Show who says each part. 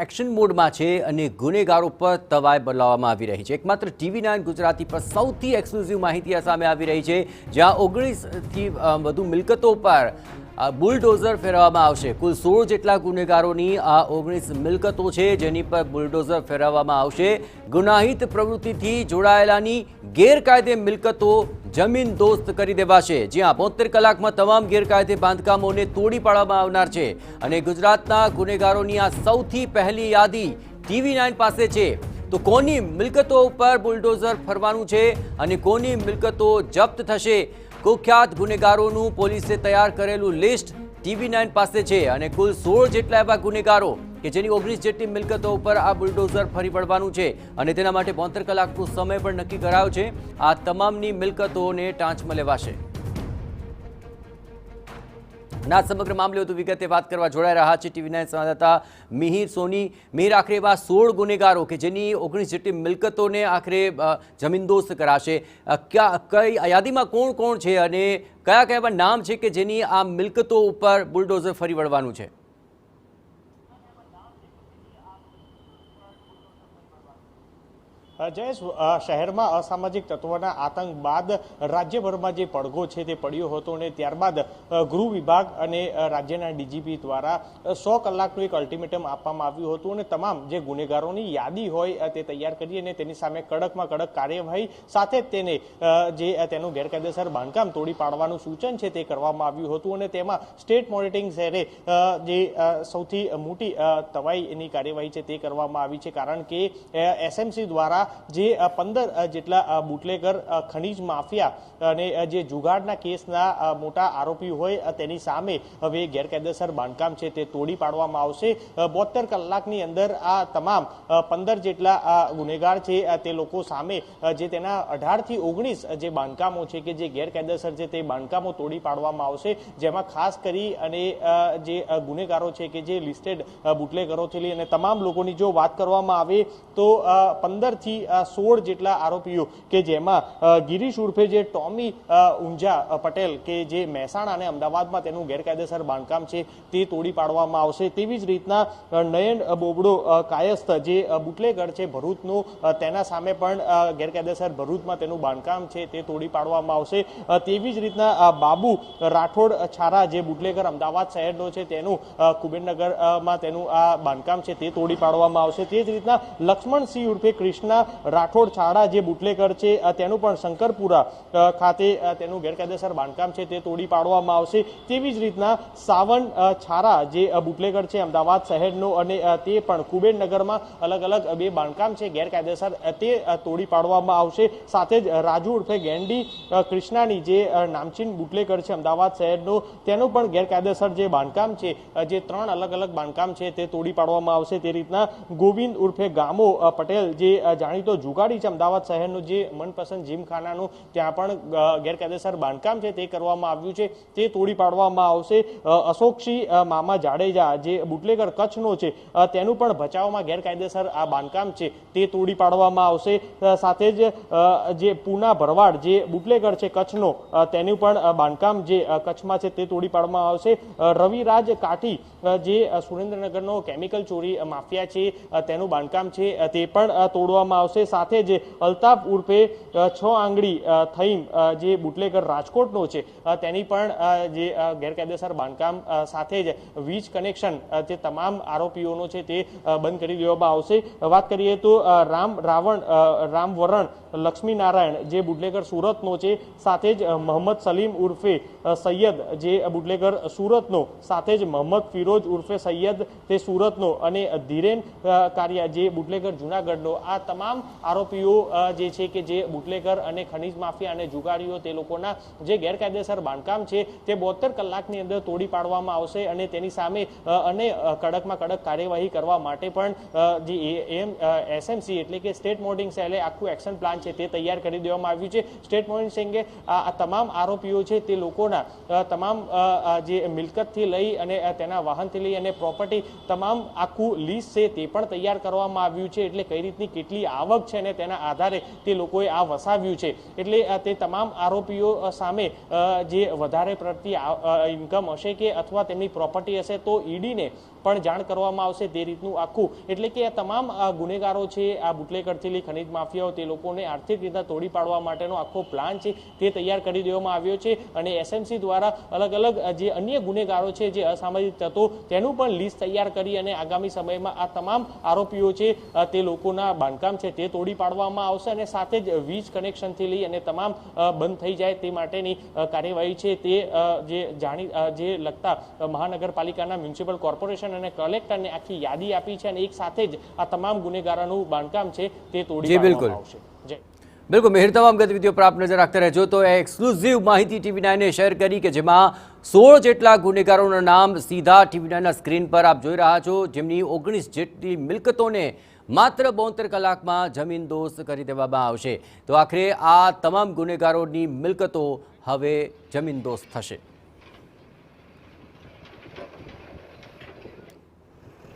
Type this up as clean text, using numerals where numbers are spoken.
Speaker 1: Action મોડમાં છે અને ગુનેગારો પર તવાઈ બોલાવવામાં આવી રહી છે। એકમાત્ર TV9 ગુજરાતી પર સૌથી એક્સક્લુઝિવ માહિતી સામે આવી રહી છે, જ્યાં 19થી વધુ મિલકતો પર બુલડોઝર ફેરવવામાં આવશે। કુલ 16 જેટલા ગુનેગારોની આ 19 મિલકતો છે, જેની પર બુલડોઝર ફેરવવામાં આવશે। ગુનાહિત પ્રવૃત્તિથી જોડાયેલાની ગેરકાયદે મિલકતો જમીન દોસ્ત કરી દેવાશે, જ્યાં 72 કલાકમાં તમામ ગેરકાયદે બાંધકામોને તોડી પાડવામાં આવનાર છે। અને ગુજરાતના ગુનેગારોની આ સૌથી પહેલી યાદી TV9 પાસે છે। તો કોની મિલકતો ઉપર બુલડોઝર ફરવાનું છે અને કોની મિલકતો જપ્ત થશે? કુખ્યાત ગુનેગારોનું પોલીસે તૈયાર કરેલું લિસ્ટ TV9 પાસે છે અને કુલ 16 જેટલા એવા ગુનેગારો કે જેની 19 જેટલી મિલકતો ઉપર આ બુલડોઝર ફરી વળવાનું છે અને તેના માટે 72 કલાકનો સમય પણ નક્કી કરાયો છે। આ તમામની મિલકતોને ટાંચમાં લેવાશે। ના સમગ્ર મામલે વધુ વિગતે વાત કરવા જોડાઈ રહ્યા છે TV9 સંવાદદાતા મિહિર સોની। મિહિર, આખરે એવા 16 ગુનેગારો કે જેની 19 જેટલી મિલકતોને આખરે જમીનદોસ્ત કરાશે। કઈ યાદીમાં કોણ કોણ છે અને કયા કયા એવા નામ છે કે જેની આ મિલકતો ઉપર બુલડોઝર ફરી વળવાનું છે?
Speaker 2: જયેશ, શહેરમાં અસામાજિક તત્વોના આતંક બાદ રાજ્યભરમાં જે પડઘો છે તે પડ્યો હતો અને ત્યારબાદ ગૃહ વિભાગ અને રાજ્યના ડીજીપી દ્વારા 100 કલાકનું એક અલ્ટિમેટમ આપવામાં આવ્યું હતું અને તમામ જે ગુનેગારોની યાદી હોય તે તૈયાર કરી અને તેની સામે કડકમાં કડક કાર્યવાહી સાથે જ તેને જે તેનું ગેરકાયદેસર બાંધકામ તોડી પાડવાનું સૂચન છે તે કરવામાં આવ્યું હતું અને તેમાં સ્ટેટ મોનિટરિંગ સેલે જે સૌથી મોટી તવાઈની કાર્યવાહી છે તે કરવામાં આવી છે, કારણ કે SMC દ્વારા જે 15 જેટલા બુટલેગર ખનીજ માફિયા અને જે જુગાડના કેસના મોટા આરોપી હોય તેની સામે હવે ગેરકાયદેસર બાંધકામ છે તે તોડી પાડવામાં આવશે। 72 કલાકની અંદર આ તમામ 15 જેટલા ગુનેગાર છે તે લોકો સામે જે તેના 18 થી 19 જે બાંધકામો છે કે જે ગેરકાયદેસર છે તે બાંધકામો તોડી પાડવામાં આવશે, જેમાં ખાસ કરી અને જે ગુનેગારો છે કે જે લિસ્ટેડ બુટલેગરોથી લઈ અને તમામ લોકોની જો વાત કરવામાં આવે તો 15 થી 16 જેટલા આરોપીઓ કે જેમાં ગિરીશ ઉર્ફે જે ટોમી ઊંઝા પટેલ કે જે મહેસાણા અને અમદાવાદમાં તેનું ગેરકાયદેસર બાંધકામ છે તે તોડી પાડવામાં આવશે। તેવી જ રીતના નયન બોબડો કાયસ્થ જે બુટલેગર છે ભરૂચનું, તેના સામે પણ ગેરકાયદેસર ભરૂચમાં તેનું બાંધકામ છે તે તોડી પાડવામાં આવશે। તેવી જ રીતના બાબુ રાઠોડ છારા જે બુટલેગર અમદાવાદ શહેરનો છે તેનું કુબેરનગરમાં તેનું આ બાંધકામ છે તે તોડી પાડવામાં આવશે। તે જ રીતના લક્ષ્મણસિંહ ઉર્ફે કૃષ્ણા રાઠોડ છાડા જે બુટલેગર છે તેનું પણ શંકરપુરા ખાતે તેનું ગેરકાયદેસર બાંધકામ છે તે તોડી પાડવામાં આવશે। તેવી જ રીતના સાવન છારા જે બુટલેગર છે અમદાવાદ શહેરનો અને તે પણ કુબેરનગરમાં અલગ અલગ બે બાંધકામ છે ગેરકાયદેસર તે તોડી પાડવામાં આવશે। સાથે જ રાજુ ઉર્ફે ગેંડી કૃષ્ણાની જે નામચીન બુટલેગર છે અમદાવાદ શહેરનો, તેનું પણ ગેરકાયદેસર જે બાંધકામ છે જે 3 અલગ અલગ બાંધકામ છે તે તોડી પાડવામાં આવશે। તે રીતના ગોવિંદ ઉર્ફે ગામો પટેલ જે જાણીતો જુગાડી છે અમદાવાદ શહેરનું, જે મનપસંદ જીમખાનાનું ત્યાં પણ ગેરકાયદેસર બાંધકામ છે તે કરવામાં આવ્યું છે તે તોડી પાડવામાં આવશે। અશોકસિંહ મામા જાડેજા જે બુટલેગર કચ્છનો છે તેનું પણ ભચાઉમાં ગેરકાયદેસર આ બાંધકામ છે તે તોડી પાડવામાં આવશે। સાથે જ જે પૂના ભરવાડ જે બુટલેગર છે કચ્છનો, તેનું પણ બાંધકામ જે કચ્છમાં છે તે તોડી પાડવામાં આવશે। રવિરાજ કાઠી જે સુરેન્દ્રનગરનો કેમિકલ ચોરી માફિયા છે તેનું બાંધકામ છે તે પણ તોડવામાં આવશે। સાથે જ અલ્તાફ ઉર્ફે 6 આંગળી થઈમ જે બુટલેગર રાજકોટનો છે તેની પણ જે ગેરકાયદેસર બાંધકામ સાથે જ વીજ કનેક્શન તે તમામ આરોપીઓનો છે તે બંધ કરી દેવામાં આવશે। વાત કરીએ તો રામવરણ લક્ષ્મીનારાયણ જે બુટલેગર સુરતનો છે, સાથે જ મોહમ્મદ સલીમ ઉર્ફે સૈયદ જે બુટલેગર સુરતનો, સાથે જ મોહમ્મદ ફિરોજ ઉર્ફે સૈયદ તે સુરતનો અને ધીરેન કારિયા જે બુટલેગર જુનાગઢનો, આ તમામ આરોપીઓ જે છે કે જે બુટલેગર અને ખનીજ માફિયા અને જુગારીઓ તે લોકોના જે ગેરકાયદેસર બાંધકામ છે તે 72 કલાકની અંદર તોડી પાડવામાં આવશે અને તેની સામે અને કડકમાં કડક કાર્યવાહી કરવા માટે પણ જે SMC એટલે કે સ્ટેટ મોનિટરિંગ સેલે આખું એક્શન પ્લાન છે તે તૈયાર કરી દેવામાં આવ્યું છે। સ્ટેટ મોનિટરિંગ સેલે આ તમામ આરોપીઓ છે તે લોકોના તમામ જે મિલકતથી લઈ અને તેના વાહનથી લઈ અને પ્રોપર્ટી તમામ આખું લિસ્ટ છે તે પણ તૈયાર કરવામાં આવ્યું છે, એટલે કઈ રીતની કેટલી આવક છે અને તેના આધારે તે લોકોએ આ વસાવ્યું છે। એટલે તે તમામ આરોપીઓ સામે જે વધારે પડતી ઇન્કમ હશે કે અથવા તેમની પ્રોપર્ટી હશે તો ઈડીને પણ જાણ કરવામાં આવશે તે રીતનું આખું એટલે કે આ તમામ ગુનેગારો છે, આ બુટલેગરથી લઈ ખનીજ માફિયાઓ, તે લોકોને આર્થિક રીતે તોડી પાડવા માટેનો આખો પ્લાન છે તે તૈયાર કરી દેવામાં આવ્યો છે અને એસએમસી દ્વારા અલગ અલગ જે અન્ય ગુનેગારો છે, જે અસામાજિક તત્વો, તેનું પણ લિસ્ટ તૈયાર કરી અને આગામી સમયમાં આ તમામ આરોપીઓ છે તે લોકોના બાંધકામ છે તે તોડી પાડવામાં આવશે અને સાથે જ વીજ કનેક્શનથી લઈ અને તમામ બંધ થઈ જાય તે માટેની કાર્યવાહી છે તે જે લગતા મહાનગરપાલિકાના મ્યુનિસિપલ કોર્પોરેશન અને કલેક્ટરને આખી યાદી આપી છે અને એક સાથે જ આ તમામ ગુનેગારોનું બાંધકામ છે તે તોડી પાડવામાં આવશે. જય
Speaker 1: બિલકુલ મેહર, તમામ ગતિવિધિઓ પર આપ નજર રાખતા રહેજો. તો એક્સક્લુઝિવ માહિતી TV9 શેર કરી કે જેમાં 16 જેટલા ગુનેગારોના નામ સીધા TV9ના સ્ક્રીન પર આપ જોઈ રહ્યા છો, જેમની 19 જેટલી મિલકતોને માત્ર 72 કલાકમાં જમીનદોસ્ત કરી દેવામાં આવશે. તો આખરે આ તમામ ગુનેગારોની મિલકતો હવે જમીનદોસ્ત થશે.